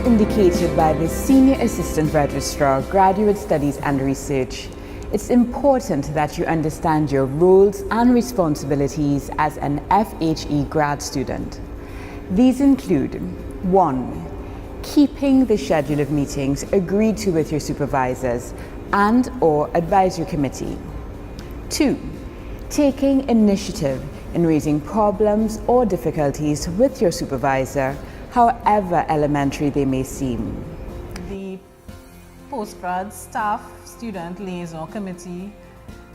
indicated by the Senior Assistant Registrar, Graduate Studies and Research, it's important that you understand your roles and responsibilities as an FHE grad student. These include 1. Keeping the schedule of meetings agreed to with your supervisors and/or advisory committee. 2. Taking initiative in raising problems or difficulties with your supervisor, however elementary they may seem. The Postgrad Staff Student Liaison Committee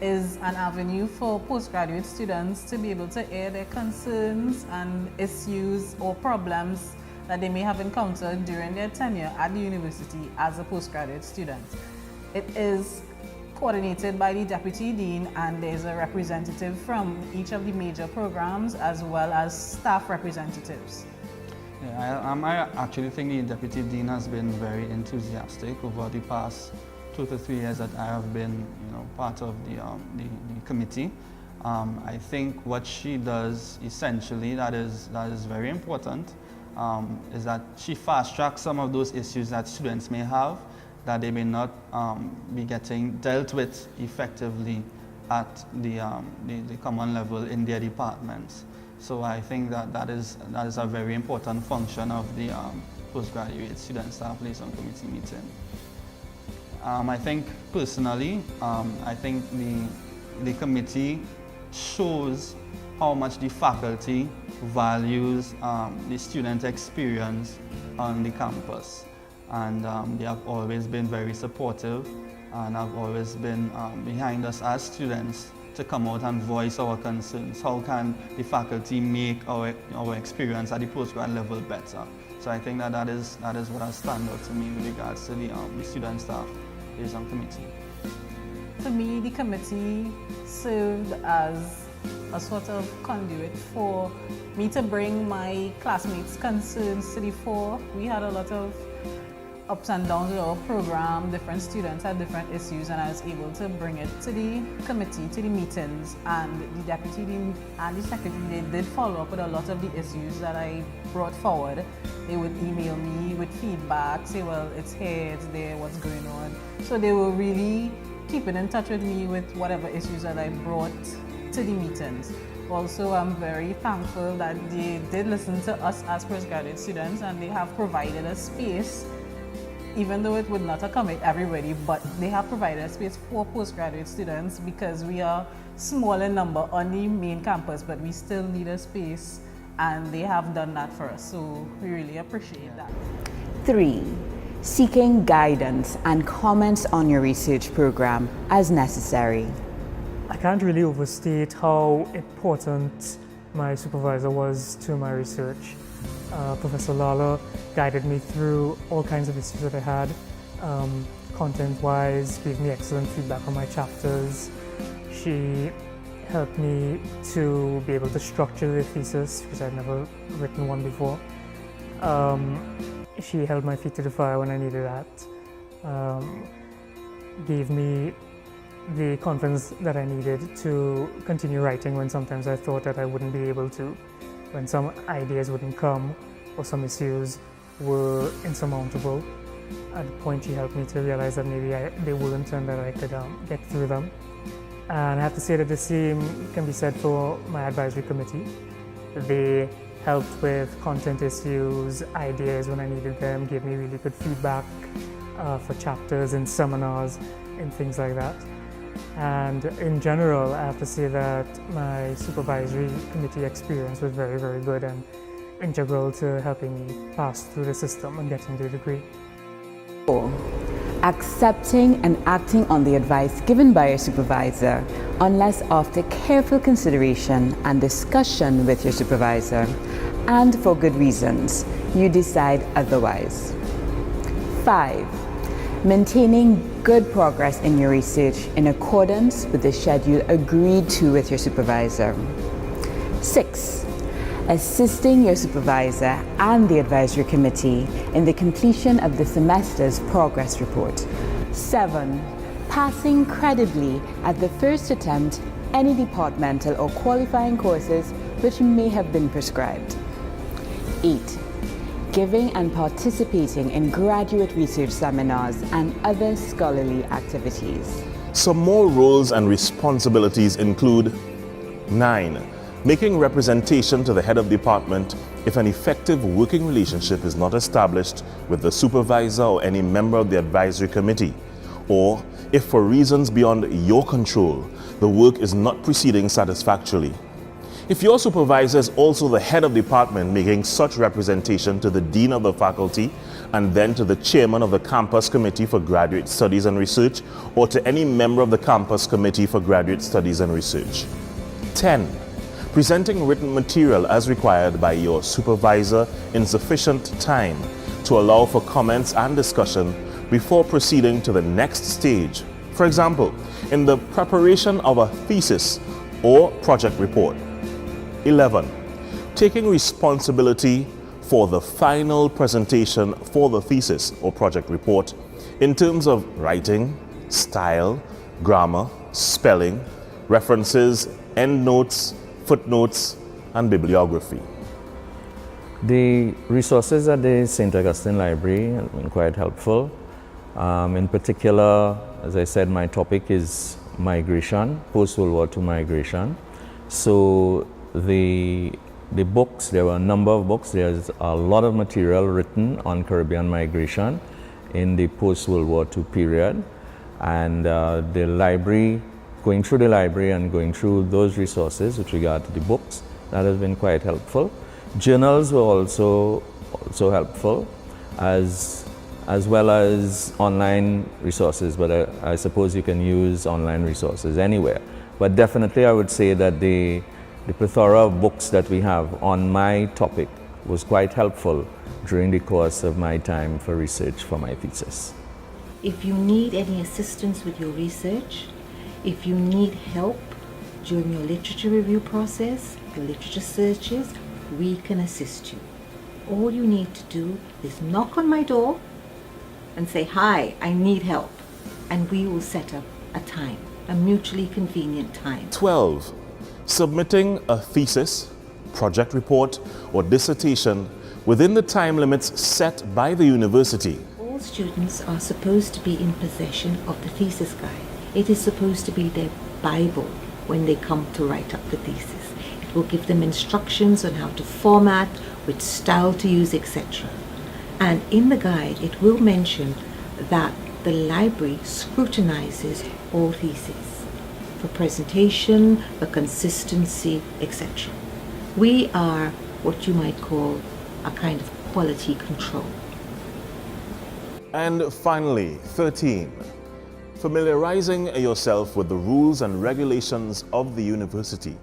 is an avenue for postgraduate students to be able to air their concerns and issues or problems that they may have encountered during their tenure at the university as a postgraduate student. It is coordinated by the Deputy Dean, and there's a representative from each of the major programs as well as staff representatives. Yeah, I actually think the Deputy Dean has been very enthusiastic over the past 2 to 3 years that I have been part of the committee. I think what she does essentially that is very important is that she fast-tracks some of those issues that students may have that they may not be getting dealt with effectively at the common level in their departments. So I think that is a very important function of the postgraduate student staff liaison committee meeting. I think personally, I think the committee shows how much the faculty values the student experience on the campus. And they have always been very supportive and have always been behind us as students to come out and voice our concerns. How can the faculty make our experience at the postgrad level better? So I think that is what has stand out to me with regards to the student staff liaison committee. For me, the committee served as a sort of conduit for me to bring my classmates' concerns to the fore. We had a lot of ups and downs with our program. Different students had different issues, and I was able to bring it to the committee, to the meetings, and the deputy dean and the secretary, they did follow up with a lot of the issues that I brought forward. They would email me with feedback, say, well, it's here, it's there, what's going on. So they were really keeping in touch with me with whatever issues that I brought to the meetings. Also, I'm very thankful that they did listen to us as postgraduate students, and they have provided a space, even though it would not accommodate everybody, but they have provided a space for postgraduate students because we are small in number on the main campus, but we still need a space, and they have done that for us, so we really appreciate that. 3. Seeking guidance and comments on your research program as necessary. I can't really overstate how important my supervisor was to my research. Professor Lala guided me through all kinds of issues that I had, content-wise, gave me excellent feedback on my chapters. She helped me to be able to structure the thesis, because I'd never written one before. She held my feet to the fire when I needed that, gave me the confidence that I needed to continue writing when sometimes I thought that I wouldn't be able to, when some ideas wouldn't come or some issues were insurmountable. At the point she helped me to realize that maybe they weren't, and that I could get through them. And I have to say that the same can be said for my advisory committee. They helped with content issues, ideas when I needed them, gave me really good feedback for chapters and seminars and things like that. And in general, I have to say that my supervisory committee experience was very, very good and integral to helping me pass through the system and getting the degree. 4. Accepting and acting on the advice given by your supervisor, unless after careful consideration and discussion with your supervisor, and for good reasons, you decide otherwise. 5. Maintaining good progress in your research in accordance with the schedule agreed to with your supervisor. 6. Assisting your supervisor and the advisory committee in the completion of the semester's progress report. 7. Passing credibly at the first attempt any departmental or qualifying courses which may have been prescribed. 8. giving and participating in graduate research seminars and other scholarly activities. Some more roles and responsibilities include 9. Making representation to the head of department if an effective working relationship is not established with the supervisor or any member of the advisory committee, or if for reasons beyond your control, the work is not proceeding satisfactorily. If your supervisor is also the head of department, making such representation to the dean of the faculty and then to the chairman of the campus committee for graduate studies and research, or to any member of the campus committee for graduate studies and research. 10. Presenting written material as required by your supervisor in sufficient time to allow for comments and discussion before proceeding to the next stage. For example, in the preparation of a thesis or project report. 11. Taking responsibility for the final presentation for the thesis or project report in terms of writing, style, grammar, spelling, references, endnotes, footnotes, and bibliography. The resources at the St. Augustine Library have been quite helpful. In particular, as I said, my topic is migration, post-World War II migration. So the books, there were a number of books. There's a lot of material written on Caribbean migration in the post-World War II period. And the library, going through the library and going through those resources with regard to the books, that has been quite helpful. Journals were also helpful, as well as online resources, but I suppose you can use online resources anywhere. But definitely I would say that the plethora of books that we have on my topic was quite helpful during the course of my time for research for my thesis. If you need any assistance with your research, if you need help during your literature review process, your literature searches, we can assist you. All you need to do is knock on my door and say, "Hi, I need help," and we will set up a time, a mutually convenient time. 12. Submitting a thesis, project report, or dissertation within the time limits set by the university. All students are supposed to be in possession of the thesis guide. It is supposed to be their Bible when they come to write up the thesis. It will give them instructions on how to format, which style to use, etc. And in the guide, it will mention that the library scrutinizes all theses for presentation, for consistency, etc. We are what you might call a kind of quality control. And finally, 13. Familiarizing yourself with the rules and regulations of the university,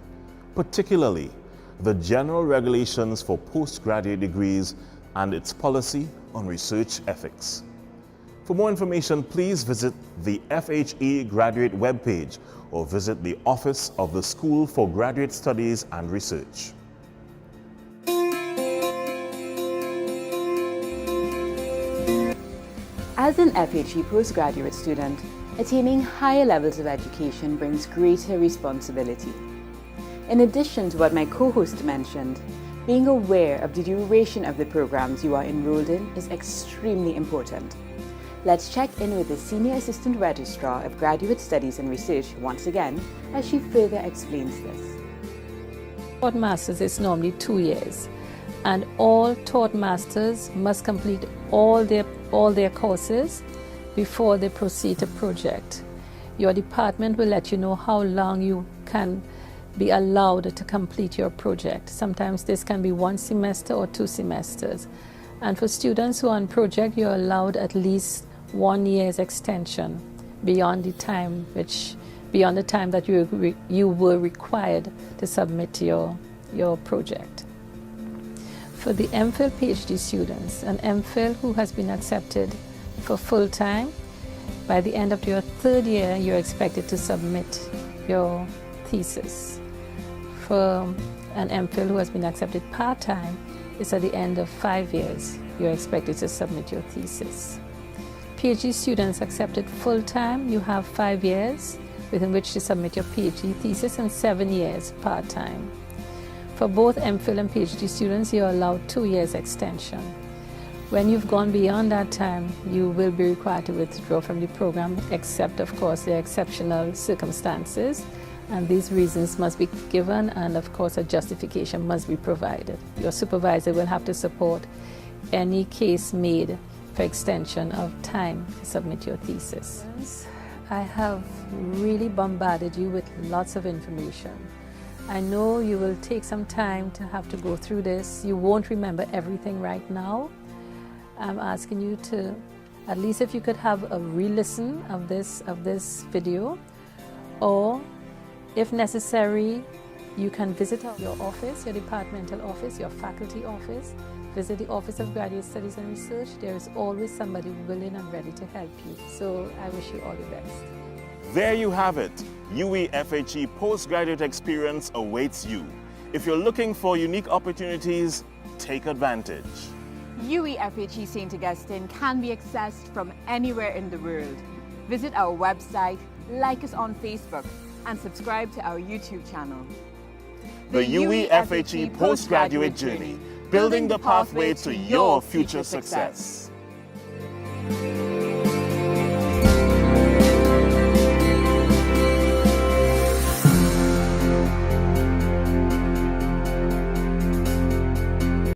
particularly the general regulations for postgraduate degrees and its policy on research ethics. For more information, please visit the FHE graduate webpage or visit the office of the School for Graduate Studies and Research. As an FHE postgraduate student, attaining higher levels of education brings greater responsibility. In addition to what my co-host mentioned, being aware of the duration of the programs you are enrolled in is extremely important. Let's check in with the Senior Assistant Registrar of Graduate Studies and Research once again as she further explains this. Taught Masters is normally 2 years, and all taught Masters must complete all their courses before they proceed to project. Your department will let you know how long you can be allowed to complete your project. Sometimes this can be 1 semester or 2 semesters. And for students who are on project, you're allowed at least 1 year's extension beyond the time that you were required to submit your project. For the MPhil PhD students, an MPhil who has been accepted for full-time, by the end of your 3rd year, you're expected to submit your thesis. For an MPhil who has been accepted part-time, it's at the end of 5 years, you're expected to submit your thesis. PhD students accepted full-time, you have 5 years within which to submit your PhD thesis and 7 years part-time. For both MPhil and PhD students, you're allowed 2 years extension. When you've gone beyond that time, you will be required to withdraw from the program, except, of course, there are exceptional circumstances, and these reasons must be given, and of course, a justification must be provided. Your supervisor will have to support any case made for extension of time to submit your thesis. I have really bombarded you with lots of information. I know you will take some time to have to go through this. You won't remember everything right now. I'm asking you to, at least if you could have a re-listen of this video, or if necessary, you can visit your office, your departmental office, your faculty office, visit the Office of Graduate Studies and Research. There is always somebody willing and ready to help you. So I wish you all the best. There you have it. UE FHE postgraduate experience awaits you. If you're looking for unique opportunities, take advantage. UE FHE St. Augustine can be accessed from anywhere in the world. Visit our website, like us on Facebook, and subscribe to our YouTube channel. The UE FHE postgraduate journey, building the pathway to your future success.